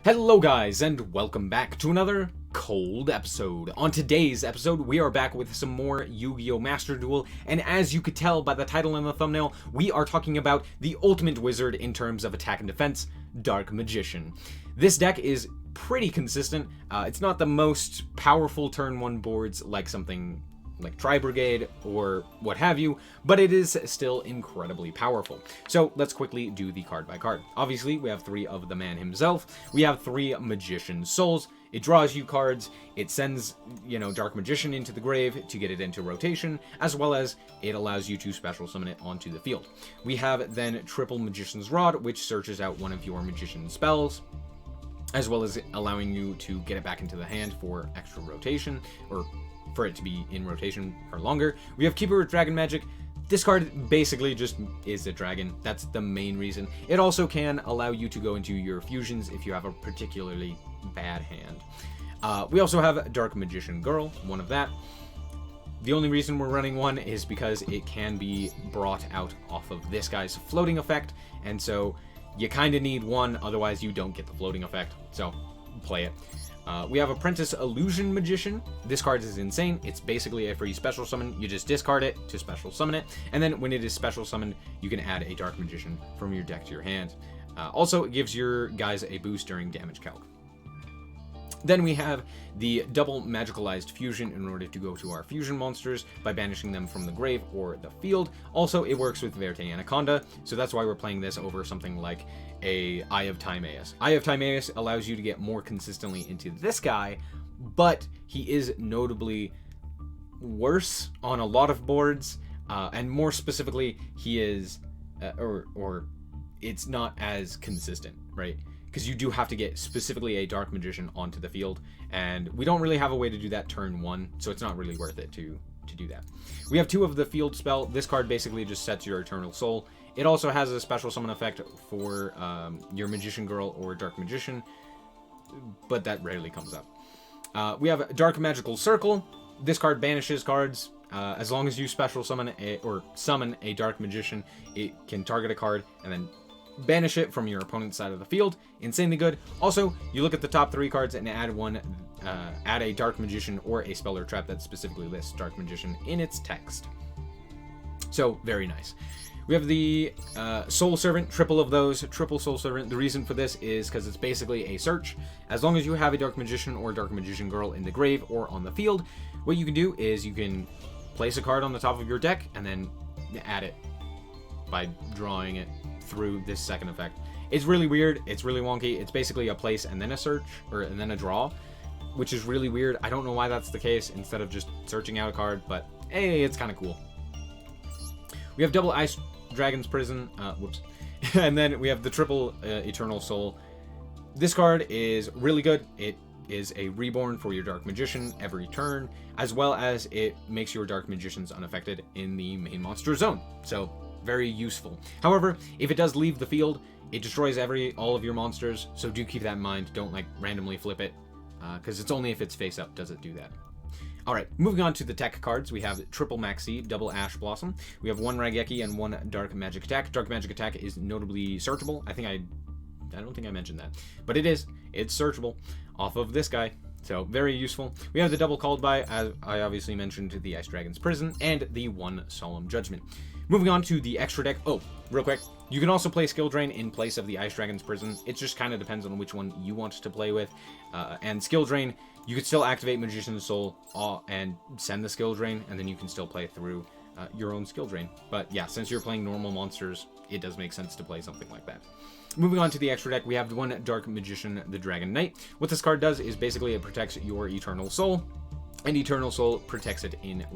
Hello guys, and welcome back to another cold episode. On today's episode, we are back with some more Yu-Gi-Oh! Master Duel, and as you could tell by the title and the thumbnail, we are talking about the ultimate wizard in terms of attack and defense, Dark Magician. This deck is pretty consistent. It's not the most powerful turn 1 boards like something like Tri-Brigade or what have you, but it is still incredibly powerful. So let's quickly do the card by card. Obviously, we have 3 of the man himself. We have 3 Magician Souls. It draws you cards, it sends, Dark Magician into the grave to get it into rotation, as well as it allows you to special summon it onto the field. We have then triple Magician's Rod, which searches out one of your Magician spells, as well as allowing you to get it back into the hand for extra rotation, or for it to be in rotation for longer. We have Keeper with Dragon Magic. This card basically just is a dragon. That's the main reason. It also can allow you to go into your fusions if you have a particularly bad hand. We also have Dark Magician Girl, one of that. The only reason we're running one is because it can be brought out off of this guy's floating effect, and so you kind of need one, otherwise you don't get the floating effect, so play it. We have Apprentice Illusion Magician. This card is insane. It's basically a free special summon. You just discard it to special summon it, and then when it is special summoned, you can add a Dark Magician from your deck to your hand. Also, it gives your guys a boost during damage calc. Then we have the double magicalized fusion in order to go to our fusion monsters by banishing them from the grave or the field. Also, it works with Verte Anaconda, so that's why we're playing this over something like a Eye of Timaeus. Eye of Timaeus allows you to get more consistently into this guy, but he is notably worse on a lot of boards, and more specifically, he is, or it's not as consistent, right? Because you do have to get specifically a Dark Magician onto the field, and we don't really have a way to do that turn 1, so it's not really worth it to do that. We have 2 of the field spell. This card basically just sets your Eternal Soul. It also has a special summon effect for your Magician Girl or Dark Magician, but that rarely comes up. We have Dark Magical Circle. This card banishes cards. As long as you special summon summon a Dark Magician, it can target a card and then banish it from your opponent's side of the field. Insanely good. Also, you look at the top 3 cards and add a Dark Magician or a spell or trap that specifically lists Dark Magician in its text. So, very nice. We have the Soul Servant, triple of those, triple Soul Servant. The reason for this is because it's basically a search. As long as you have a Dark Magician or Dark Magician Girl in the grave or on the field, what you can do is you can place a card on the top of your deck and then add it by drawing it through this second effect. It's really weird. It's really wonky. It's basically a place and then a search, and then a draw, which is really weird. I don't know why that's the case instead of just searching out a card, but hey, it's kind of cool. We have double Ice Dragon's Prison, and then we have the triple Eternal Soul. This card is really good. It is a reborn for your Dark Magician every turn, as well as it makes your Dark Magicians unaffected in the main monster zone. So very useful. However, if it does leave the field, it destroys all of your monsters, so do keep that in mind. Don't randomly flip it, because it's only if it's face up does it do that. Alright, moving on to the tech cards, we have triple Maxi, double Ash Blossom. We have 1 Raigeki and 1 Dark Magic Attack. Dark Magic Attack is notably searchable. I don't think I mentioned that, but it's searchable off of this guy. So, very useful. We have the double Called By, as I obviously mentioned, the Ice Dragon's Prison, and the 1 Solemn Judgment. Moving on to the extra deck. Oh, real quick. You can also play Skill Drain in place of the Ice Dragon's Prison. It just kind of depends on which one you want to play with. And Skill Drain, you could still activate Magician's Soul and send the Skill Drain, and then you can still play through your own Skill Drain. But yeah, since you're playing normal monsters, it does make sense to play something like that. Moving on to the extra deck, we have the 1 Dark Magician, the Dragon Knight. What this card does is basically it protects your Eternal Soul, and Eternal Soul protects it in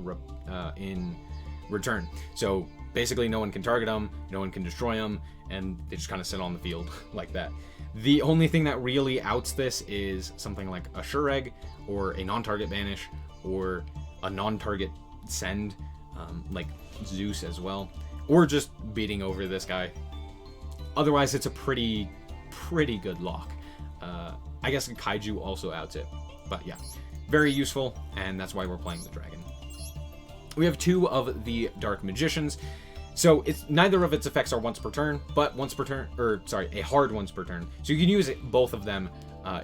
return. So basically no one can target them, no one can destroy them, and they just kind of sit on the field like that. The only thing that really outs this is something like a Sure Egg, or a non-target banish, or a non-target send, like Zeus as well, or just beating over this guy. Otherwise, it's a pretty good lock. I guess Kaiju also outs it, but yeah, very useful, and that's why we're playing the dragon. We have 2 of the Dark Magicians. So neither of its effects are once per turn, but a hard once per turn. So you can use both of them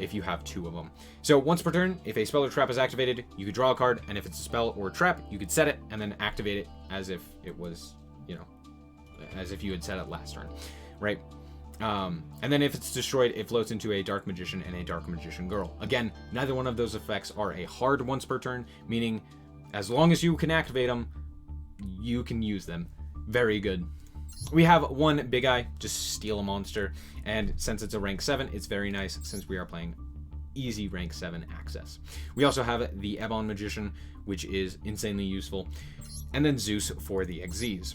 if you have 2 of them. So once per turn, if a spell or trap is activated, you could draw a card, and if it's a spell or a trap, you could set it and then activate it as if it was, you know, as if you had set it last turn, right? And then if it's destroyed, it floats into a Dark Magician and a Dark Magician Girl. Again, neither one of those effects are a hard once per turn, meaning as long as you can activate them, you can use them. Very good. We have 1 Big Eye, just steal a monster, and since it's a rank 7, it's very nice since we are playing easy rank 7 access. We also have the Ebon Magician, which is insanely useful, and then Zeus for the Xyz.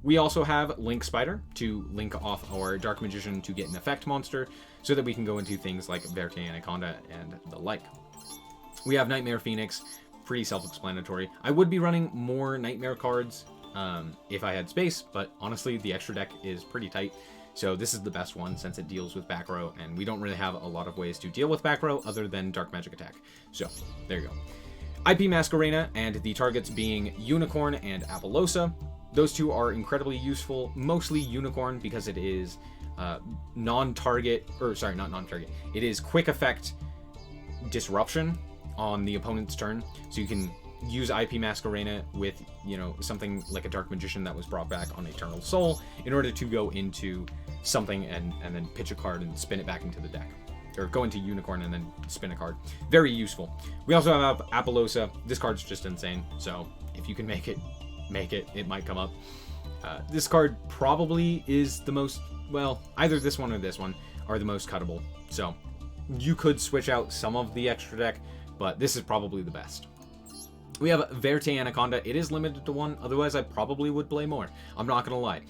We also have Link Spider to link off our Dark Magician to get an effect monster, so that we can go into things like Verte Anaconda and the like. We have Nightmare Phoenix, pretty self-explanatory. I would be running more Nightmare cards if I had space, but honestly, the extra deck is pretty tight. So this is the best one since it deals with back row, and we don't really have a lot of ways to deal with back row other than Dark Magic Attack. So there you go. IP Masquerena, and the targets being Unicorn and Apollosa. Those 2 are incredibly useful, mostly Unicorn because it is non-target, or sorry, not non-target. It is quick effect disruption on the opponent's turn, so you can use IP Masquerena with, you know, something like a Dark Magician that was brought back on Eternal Soul in order to go into something and then pitch a card and spin it back into the deck. Or go into Unicorn and then spin a card. Very useful. We also have Apollosa. This card's just insane, so if you can make it, it might come up. This card probably is the most, well, either this one or this one are the most cuttable. So you could switch out some of the extra deck, but this is probably the best. We have Verte Anaconda. It is limited to 1, otherwise I probably would play more. I'm not gonna lie.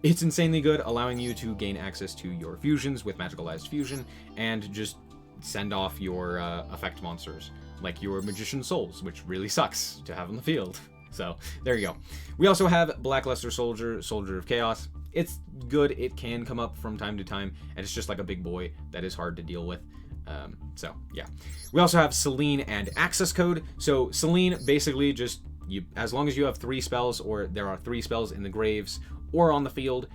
It's insanely good, allowing you to gain access to your fusions with Magicalized Fusion, and just send off your effect monsters, like your Magician Souls, which really sucks to have on the field. So, there you go. We also have Blackluster Soldier, Soldier of Chaos. It's good, it can come up from time to time, and it's just like a big boy that is hard to deal with. So, yeah. We also have Selene and Access Code. So, Selene, basically just, as long as you have 3 spells, or there are 3 spells in the graves or on the field,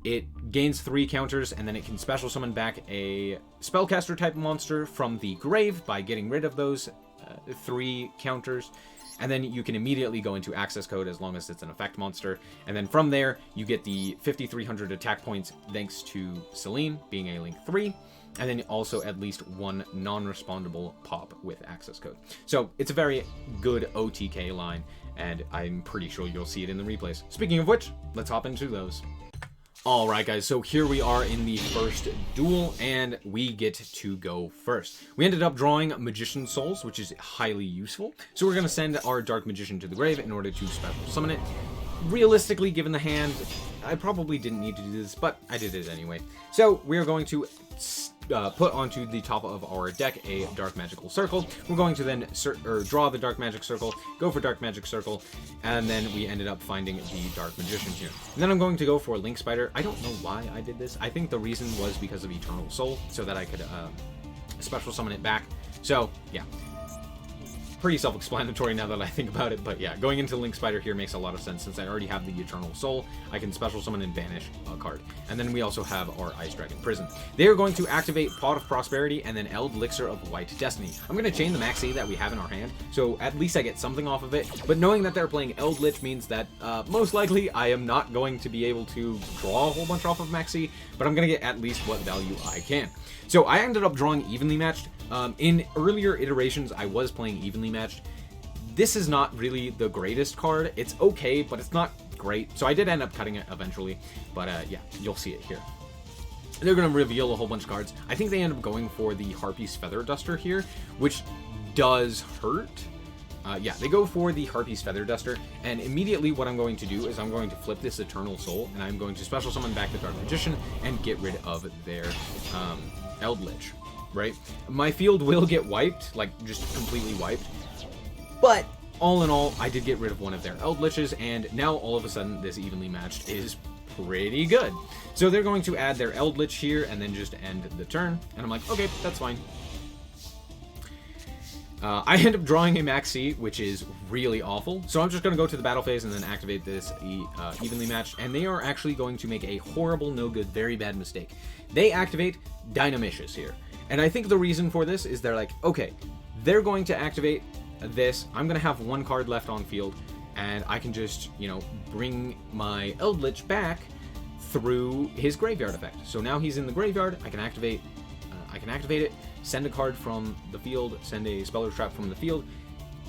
it gains 3 counters, and then it can special summon back a spellcaster type monster from the grave by getting rid of those 3 counters. And then you can immediately go into Access Code as long as it's an effect monster. And then from there, you get the 5,300 attack points thanks to Selene being a Link 3. And then also at least 1 non-respondable pop with Access Code. So it's a very good OTK line, and I'm pretty sure you'll see it in the replays. Speaking of which, let's hop into those. Alright guys, so here we are in the first duel, and we get to go first. We ended up drawing Magician Souls, which is highly useful. So we're going to send our Dark Magician to the grave in order to special summon it. Realistically, given the hand, I probably didn't need to do this, but I did it anyway. So we're going to put onto the top of our deck a Dark Magical Circle. We're going to then draw the Dark Magic Circle, go for Dark Magic Circle, and then we ended up finding the Dark Magician here. And then I'm going to go for Link Spider. I don't know why I did this. I think the reason was because of Eternal Soul, so that I could special summon it back. So, yeah. Pretty self-explanatory now that I think about it, but yeah, going into Link Spider here makes a lot of sense since I already have the Eternal Soul. I can special summon and banish a card. And then we also have our Ice Dragon Prison. They are going to activate Pot of Prosperity and then Elixir of White Destiny. I'm going to chain the Maxi that we have in our hand, so at least I get something off of it, but knowing that they're playing Eldritch means that most likely I am not going to be able to draw a whole bunch off of Maxi, but I'm going to get at least what value I can. So I ended up drawing Evenly Matched. In earlier iterations, I was playing Evenly Matched. This is not really the greatest card. It's okay, but it's not great. So I did end up cutting it eventually, but yeah, you'll see it here. They're going to reveal a whole bunch of cards. I think they end up going for the Harpy's Feather Duster here, which does hurt. Yeah, they go for the Harpy's Feather Duster, and immediately what I'm going to do is I'm going to flip this Eternal Soul, and I'm going to special summon back the Dark Magician and get rid of their Eldritch. Right? My field will get wiped, like just completely wiped, but all in all, I did get rid of one of their Eldritches, and now all of a sudden this Evenly Matched is pretty good. So they're going to add their Eldritch here and then just end the turn, and I'm like, okay, that's fine. I end up drawing a Maxi, which is really awful. So I'm just going to go to the battle phase and then activate this evenly matched. And they are actually going to make a horrible, no good, very bad mistake. They activate Dynamicious here. And I think the reason for this is they're like, okay, they're going to activate this. I'm going to have one card left on field. And I can just, you know, bring my Eldritch back through his graveyard effect. So now he's in the graveyard. I can activate it, send a card from the field, send a spell or trap from the field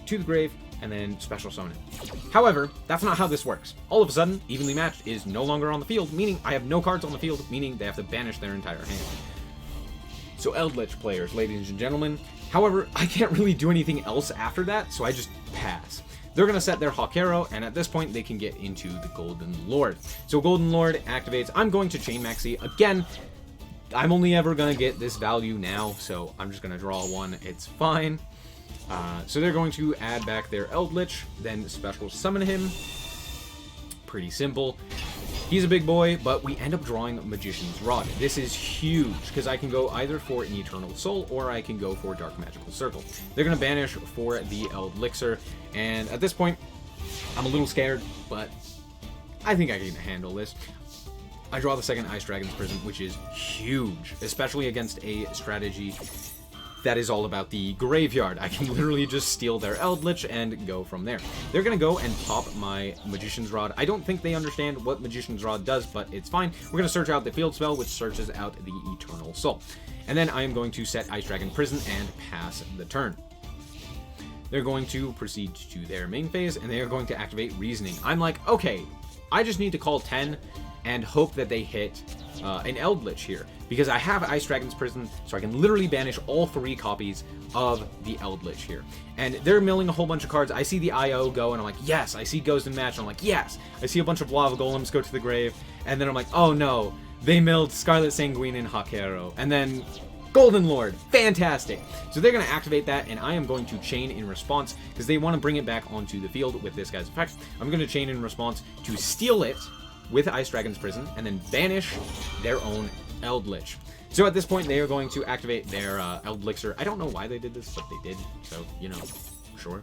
to the grave, and then special summon it. However, that's not how this works. All of a sudden, evenly matched is no longer on the field, meaning I have no cards on the field, meaning they have to banish their entire hand. So Eldritch players, ladies and gentlemen. However, I can't really do anything else after that, so I just pass. They're going to set their Hawk Arrow, and at this point, they can get into the Golden Lord. So Golden Lord activates. I'm going to Chain Maxi. Again, I'm only ever going to get this value now, so I'm just going to draw one. It's fine. So they're going to add back their Eldritch, then special summon him. Pretty simple. He's a big boy, but we end up drawing Magician's Rod. This is huge, because I can go either for an Eternal Soul, or I can go for Dark Magical Circle. They're going to banish for the Elixir, and at this point, I'm a little scared, but I think I can handle this. I draw the second Ice Dragon's Prison, which is huge, especially against a strategy that is all about the graveyard. I can literally just steal their Eldritch and go from there. They're going to go and pop my Magician's Rod. I don't think they understand what Magician's Rod does, but it's fine. We're going to search out the field spell, which searches out the Eternal Soul. And then I am going to set Ice Dragon Prison and pass the turn. They're going to proceed to their main phase, and they are going to activate Reasoning. I'm like, okay, I just need to call 10 and hope that they hit an Eldritch here, because I have Ice Dragon's Prison, so I can literally banish all 3 copies of the Eldritch here. And they're milling a whole bunch of cards. I see the IO go, and I'm like, yes. I see Ghost and Match, and I'm like, yes. I see a bunch of Lava Golems go to the grave, and then I'm like, oh no, they milled Scarlet Sanguine and Hawk Arrow, and then Golden Lord. Fantastic. So they're going to activate that, and I am going to chain in response, because they want to bring it back onto the field with this guy's effect. I'm going to chain in response to steal it with Ice Dragon's Prison, and then banish their own Eldritch. So at this point, they are going to activate their Elixir. I don't know why they did this, but they did. So, you know, sure.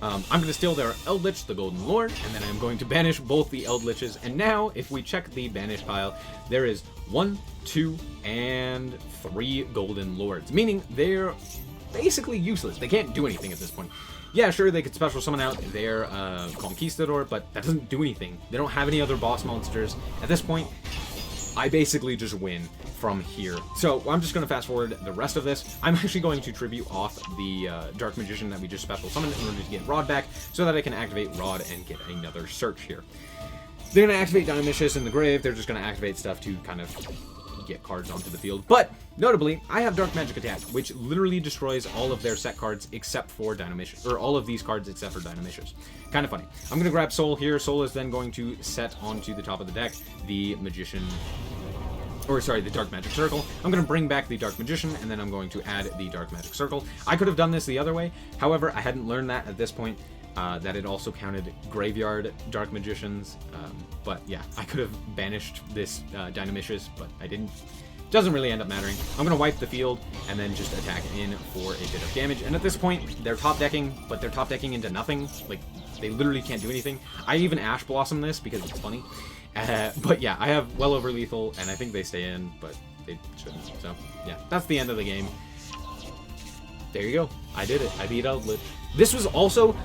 I'm going to steal their Eldritch, the Golden Lord, and then I'm going to banish both the Eldritches. And now, if we check the banish pile, there is 1, 2, and 3 Golden Lords, meaning they're basically useless. They can't do anything at this point. Yeah, sure, they could special summon out their Conquistador, but that doesn't do anything. They don't have any other boss monsters. At this point, I basically just win from here. So I'm just going to fast forward the rest of this. I'm actually going to tribute off the Dark Magician that we just special summoned in order to get Rod back, so that I can activate Rod and get another search here. They're going to activate Dynamicious in the grave. They're just going to activate stuff to kind of get cards onto the field. But notably, I have Dark Magic Attack, which literally destroys all of their set cards except for Dynamicious, or all of these cards except for Dynamicious. Kind of funny. I'm going to grab Soul here. Soul is then going to set onto the top of the deck the Magician, or sorry, the Dark Magic Circle. I'm going to bring back the Dark Magician, and then I'm going to add the Dark Magic Circle. I could have done this the other way. However, I hadn't learned that at this point, that it also counted Graveyard Dark Magicians. But yeah, I could have banished this Dynamicious, but I didn't. Doesn't really end up mattering. I'm going to wipe the field and then just attack in for a bit of damage. And at this point, they're top decking, but they're top decking into nothing. Like, they literally can't do anything. I even Ash Blossom this because it's funny. But yeah, I have well over lethal, and I think they stay in, but they shouldn't. So yeah, that's the end of the game. There you go. I did it. I beat Eldritch. This was also,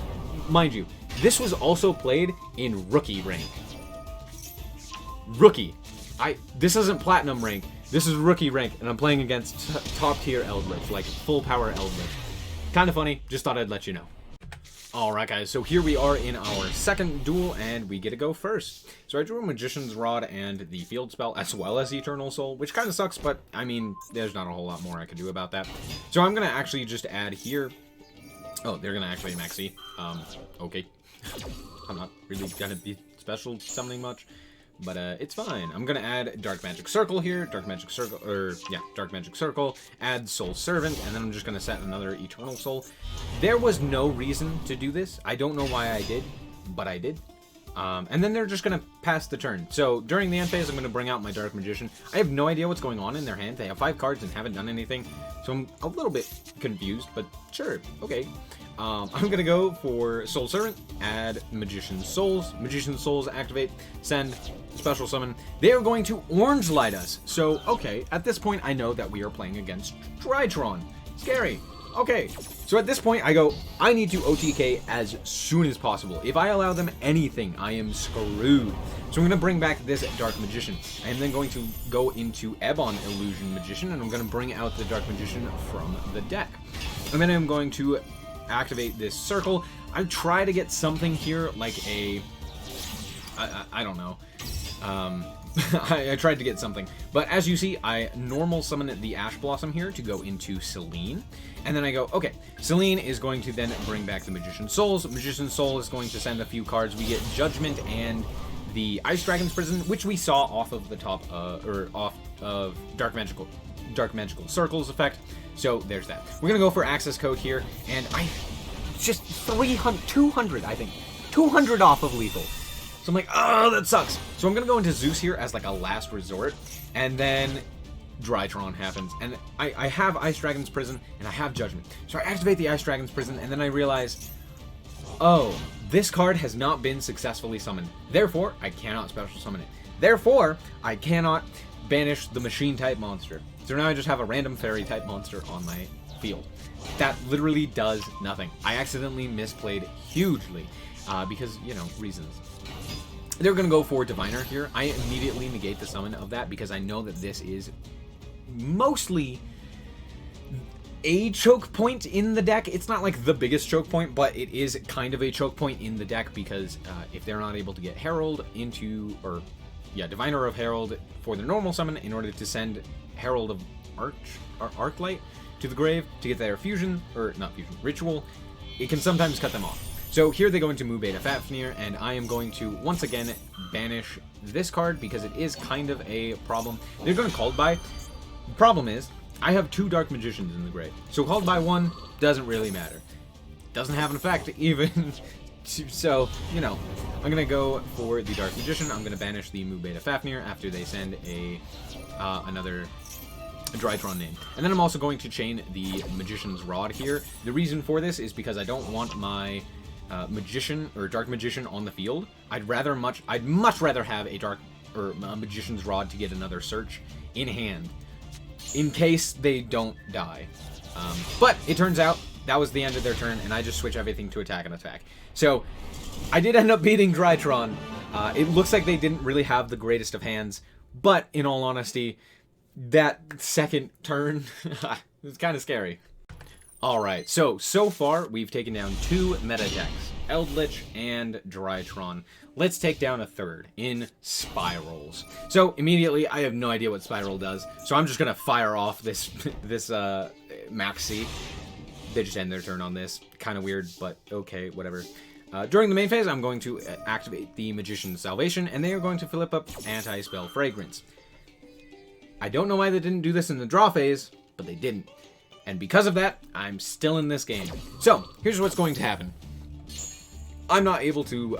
mind you, this was also played in rookie rank. Rookie. This isn't platinum rank. This is rookie rank, and I'm playing against top tier Eldritch, like full power Eldritch. Kind of funny. Just thought I'd let you know. Alright guys, so here we are in our second duel, and we get to go first. So I drew a Magician's Rod and the field spell, as well as Eternal Soul, which kind of sucks, but I mean, there's not a whole lot more I can do about that. So I'm going to actually just add here. Oh, they're going to activate Maxi. Okay. I'm not really going to be special summoning much, but it's fine. I'm going to add Dark Magic Circle here, Dark Magic Circle, Dark Magic Circle, add Soul Servant, and then I'm just going to set another Eternal Soul. There was no reason to do this. I don't know why I did, but I did. And then they're just going to pass the turn. So during the end phase, I'm going to bring out my Dark Magician. I have no idea what's going on in their hand. They have 5 cards and haven't done anything. So I'm a little bit confused, but sure, okay. I'm going to go for Soul Servant, add Magician's Souls. Magician's Souls activate, send, special summon. They are going to Orange Light us. So, okay, at this point, I know that we are playing against Drytron. Scary. Okay, so at this point, I go, I need to OTK as soon as possible. If I allow them anything, I am screwed. So I'm going to bring back this Dark Magician. I am then going to go into Ebon Illusion Magician, and I'm going to bring out the Dark Magician from the deck. And then I'm going to activate this circle. I try to get something here, like a... I don't know. I tried to get something. But as you see, I normal summon the Ash Blossom here to go into Selene. And then I go, okay, Selene is going to then bring back the Magician's Souls. Magician's Soul is going to send a few cards. We get Judgment and the Ice Dragon's Prison, which we saw off of the top, or off of Dark Magical Circles effect. So there's that. We're going to go for access code here. And just 200, I think. 200 off of lethal. So I'm like, oh, that sucks. So I'm going to go into Zeus here as like a last resort. And then Drytron happens. And I have Ice Dragon's Prison and I have Judgment. So I activate the Ice Dragon's Prison and then I realize, oh, this card has not been successfully summoned. Therefore, I cannot special summon it. Therefore, I cannot banish the machine type monster. So now I just have a random fairy type monster on my field. That literally does nothing. I accidentally misplayed hugely because, you know, reasons. They're going to go for Diviner here. I immediately negate the summon of that because I know that this is mostly a choke point in the deck. It's not like the biggest choke point, but it is kind of a choke point in the deck because if they're not able to get Herald into, or yeah, Diviner of Herald for the normal summon in order to send Herald of Arclight to the grave to get their fusion, or not fusion, ritual, it can sometimes cut them off. So here they go into Mu Beta Fafnir, and I am going to, once again, banish this card because it is kind of a problem. They're going to Called By. The problem is, I have 2 Dark Magicians in the grave. So Called By one doesn't really matter. Doesn't have an effect, even. So, you know, I'm going to go for the Dark Magician. I'm going to banish the Mu Beta Fafnir after they send another Drytron name. And then I'm also going to chain the Magician's Rod here. The reason for this is because I don't want my Magician or Dark Magician on the field. I'd much rather have a Magician's Rod to get another search in hand in case they don't die. But it turns out that was the end of their turn, and I just switch everything to attack and attack. So I did end up beating Drytron. It looks like they didn't really have the greatest of hands, but in all honesty, that second turn was kind of scary. Alright, so far we've taken down 2 meta decks, Eldritch and Drytron. Let's take down a third in Spirals. So immediately, I have no idea what Spiral does, so I'm just gonna fire off this Maxi. They just end their turn on this. Kind of weird, but okay, whatever. During the main phase, I'm going to activate the Magician's Salvation, and they are going to flip up Anti-Spell Fragrance. I don't know why they didn't do this in the draw phase, but they didn't. And because of that, I'm still in this game. So, here's what's going to happen. I'm not able to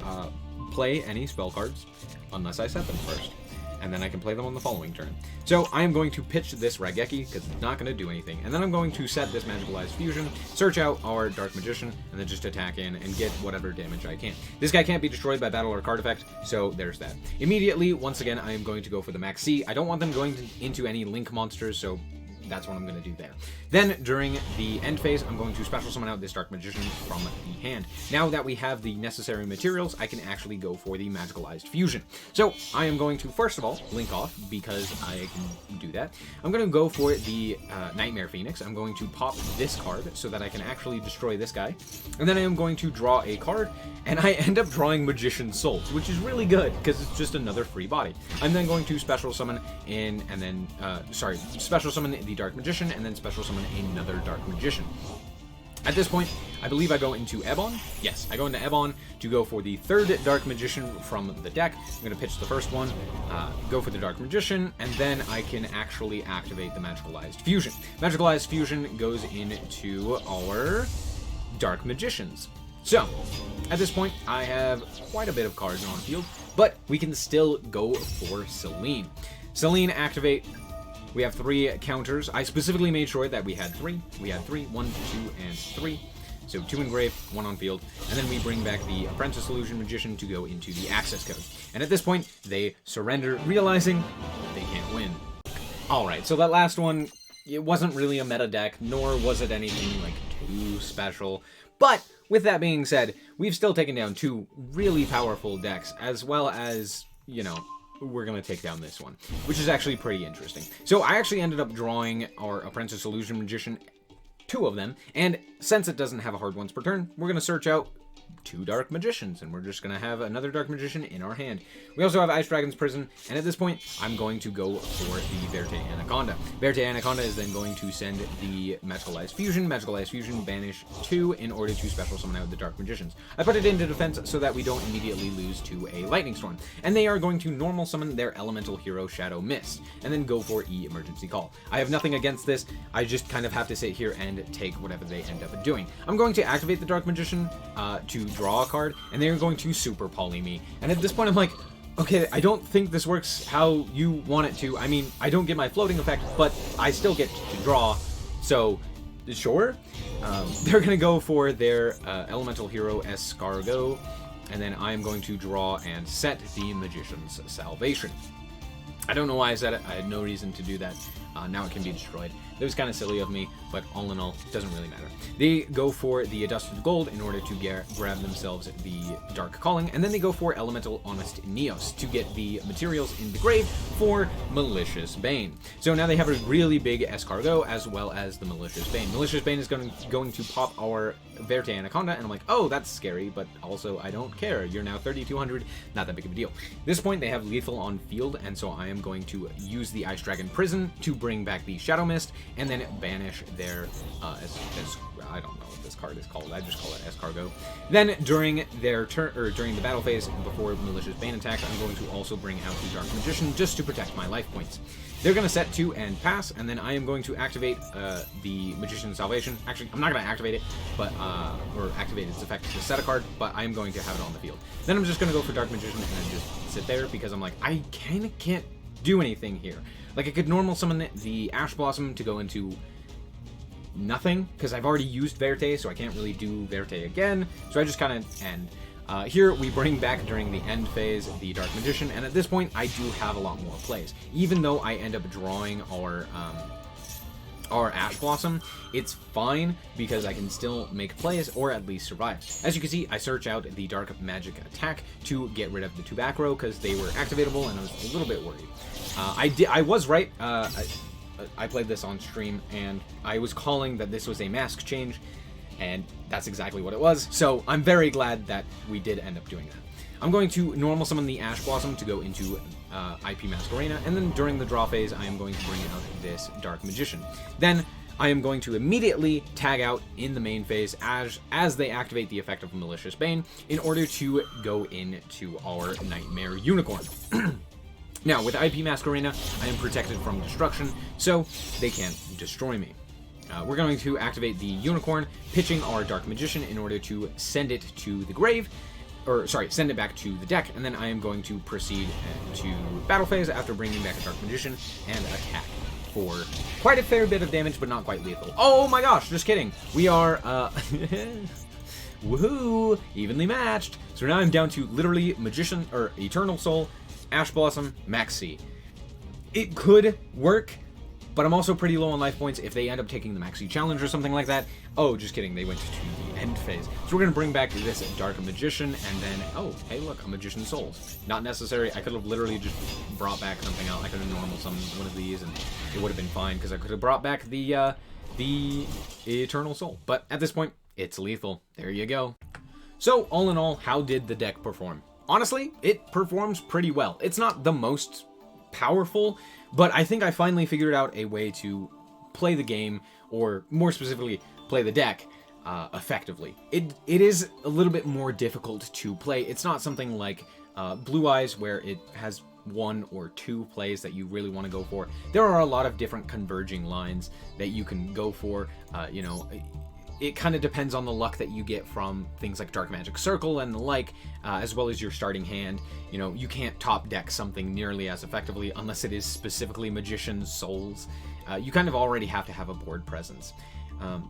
play any spell cards unless I set them first. And then I can play them on the following turn. So, I am going to pitch this Raigeki, because it's not going to do anything. And then I'm going to set this Magicalized Fusion, search out our Dark Magician, and then just attack in and get whatever damage I can. This guy can't be destroyed by battle or card effect, so there's that. Immediately, once again, I am going to go for the Maxi. I don't want them going into any Link monsters, so that's what I'm going to do there. Then, during the end phase, I'm going to special summon out this Dark Magician from the hand. Now that we have the necessary materials, I can actually go for the Magicalized Fusion. So, I am going to, first of all, Link off, because I can do that. I'm going to go for the Nightmare Phoenix. I'm going to pop this card so that I can actually destroy this guy. And then I am going to draw a card, and I end up drawing Magician's Souls, which is really good, because it's just another free body. I'm then going to special summon in, and then, special summon the Dark Magician, and then special summon another Dark Magician. At this point, I believe I go into Ebon. Yes, I go into Ebon to go for the third Dark Magician from the deck. I'm going to pitch the first one, go for the Dark Magician, and then I can actually activate the Magicalized Fusion. Magicalized Fusion goes into our Dark Magicians. So, at this point, I have quite a bit of cards on field, but we can still go for Selene. Selene, activate. We have 3 counters. I specifically made sure that we had 3. We had 3, 1, 2, and 3. So 2 engrave, 1 on field, and then we bring back the Apprentice Illusion Magician to go into the access code. And at this point, they surrender, realizing they can't win. Alright, so that last one, it wasn't really a meta deck, nor was it anything like too special. But with that being said, we've still taken down 2 really powerful decks, as well as, you know, we're going to take down this one, which is actually pretty interesting. So I actually ended up drawing our Apprentice Illusion Magician, 2 of them, and since it doesn't have a hard once per turn, we're going to search out 2 Dark Magicians, and we're just going to have another Dark Magician in our hand. We also have Ice Dragon's Prison, and at this point, I'm going to go for the Verte Anaconda. Verte Anaconda is then going to send the Magical Ice Fusion, banish 2 in order to special summon out the Dark Magicians. I put it into defense so that we don't immediately lose to a Lightning Storm, and they are going to normal summon their Elemental Hero Shadow Mist, and then go for E Emergency Call. I have nothing against this, I just kind of have to sit here and take whatever they end up doing. I'm going to activate the Dark Magician to draw a card, and they're going to super poly me. And at this point, I'm like, okay, I don't think this works how you want it to. I mean, I don't get my floating effect, but I still get to draw, so sure. They're going to go for their Elemental Hero Escargot, and then I'm going to draw and set the Magician's Salvation. I don't know why I said it. I had no reason to do that. Now it can be destroyed. That was kind of silly of me, but all in all, it doesn't really matter. They go for the Adusted Gold in order to grab themselves the Dark Calling, and then they go for Elemental Honest Neos to get the materials in the grave for Malicious Bane. So now they have a really big Escargot as well as the Malicious Bane. Malicious Bane is going to pop our Verte Anaconda, and I'm like, oh, that's scary, but also I don't care. You're now 3,200, not that big of a deal. At this point, they have Lethal on field, and so I am going to use the Ice Dragon Prison to bring back the Shadow Mist, and then banish their, I don't know what this card is called, I just call it Escargot. Then during their turn, or during the battle phase, before Malicious Bane attacks, I'm going to also bring out the Dark Magician just to protect my life points. They're going to set 2 and pass, and then I am going to activate the Magician's Salvation. Actually, I'm not going to activate it, but or activate its effect to set a card, but I am going to have it on the field. Then I'm just going to go for Dark Magician and then just sit there, because I'm like, I kind of can't do anything here. Like, I could normal summon the Ash Blossom to go into nothing, because I've already used Verte, so I can't really do Verte again, so I just kind of end. Here, we bring back during the end phase the Dark Magician, and at this point, I do have a lot more plays. Even though I end up drawing our Ash Blossom, it's fine, because I can still make plays, or at least survive. As you can see, I search out the Dark Magic Attack to get rid of the 2 back row, because they were activatable, and I was a little bit worried. I was right. I played this on stream, and I was calling that this was a mask change, and that's exactly what it was, so I'm very glad that we did end up doing that. I'm going to normal summon the Ash Blossom to go into IP Masquerena, and then during the draw phase, I am going to bring out this Dark Magician. Then I am going to immediately tag out in the main phase as they activate the effect of Malicious Bane in order to go into our Nightmare Unicorn. Now, with IP Masquerena, I am protected from destruction, so they can't destroy me. We're going to activate the Unicorn, pitching our Dark Magician in order to send it to the grave, or sorry, send it back to the deck, and then I am going to proceed to battle phase after bringing back a Dark Magician and attack for quite a fair bit of damage, but not quite lethal. Oh my gosh, just kidding. We are, woohoo, evenly matched. So now I'm down to literally Magician, or Eternal Soul, Ash Blossom, Max C. It could work, but I'm also pretty low on life points if they end up taking the Maxi Challenge or something like that. Oh, just kidding, they went to the end phase. So we're going to bring back this Dark Magician, and then, oh, hey look, a Magician's Soul. Not necessary, I could have literally just brought back something else. I could have normal summoned one of these, and it would have been fine, because I could have brought back the Eternal Soul. But at this point, it's lethal. There you go. So, all in all, how did the deck perform? Honestly, it performs pretty well. It's not the most powerful, but I think I finally figured out a way to play the game, or more specifically, play the deck effectively. It is a little bit more difficult to play. It's not something like Blue Eyes, where it has 1 or 2 plays that you really want to go for. There are a lot of different converging lines that you can go for. You know, it kind of depends on the luck that you get from things like Dark Magic Circle and the like, as well as your starting hand. You know, you can't top deck something nearly as effectively unless it is specifically Magician's Souls. You kind of already have to have a board presence.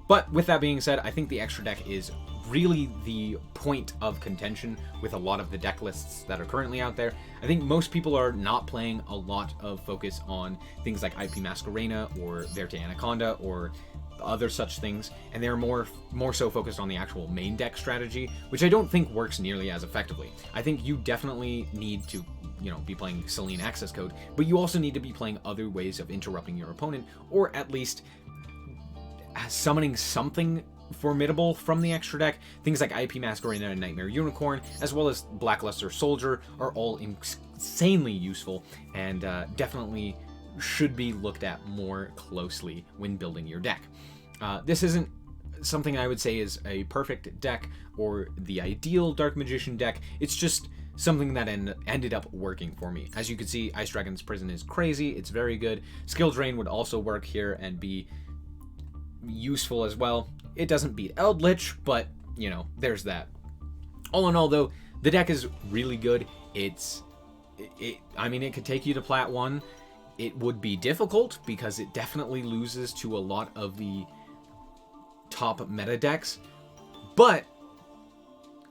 But with that being said, I think the extra deck is really the point of contention with a lot of the deck lists that are currently out there. I think most people are not playing a lot of focus on things like IP Masquerena or Verte Anaconda or other such things, and they're more so focused on the actual main deck strategy, which I don't think works nearly as effectively. I think you definitely need to, you know, be playing Selene Access Code, but you also need to be playing other ways of interrupting your opponent, or at least summoning something formidable from the extra deck. Things like IP Masquerena and Nightmare Unicorn, as well as Blackluster Soldier, are all insanely useful, and definitely should be looked at more closely when building your deck. This isn't something I would say is a perfect deck or the ideal Dark Magician deck. It's just something that ended up working for me. As you can see, Ice Dragon's Prison is crazy. It's very good. Skill Drain would also work here and be useful as well. It doesn't beat Eldritch, but, you know, there's that. All in all, though, the deck is really good. I mean, it could take you to Plat 1. It would be difficult because it definitely loses to a lot of the top meta decks, but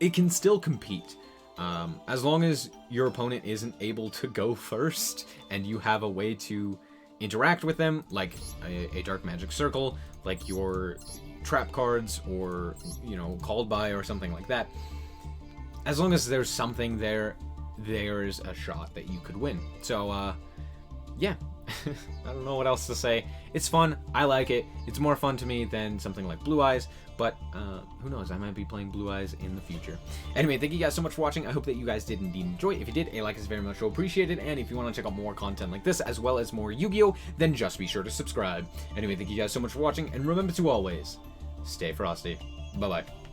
it can still compete. As long as your opponent isn't able to go first and you have a way to interact with them, like a Dark Magic Circle, like your trap cards, or, you know, Called By or something like that. As long as there's something there, there's a shot that you could win. So, yeah, I don't know what else to say. It's fun. I like it. It's more fun to me than something like Blue Eyes, but who knows? I might be playing Blue Eyes in the future. Anyway, thank you guys so much for watching. I hope that you guys did indeed enjoy. If you did, a like is very much appreciated, and if you want to check out more content like this, as well as more Yu-Gi-Oh!, then just be sure to subscribe. Anyway, thank you guys so much for watching, and remember to always stay frosty. Bye-bye.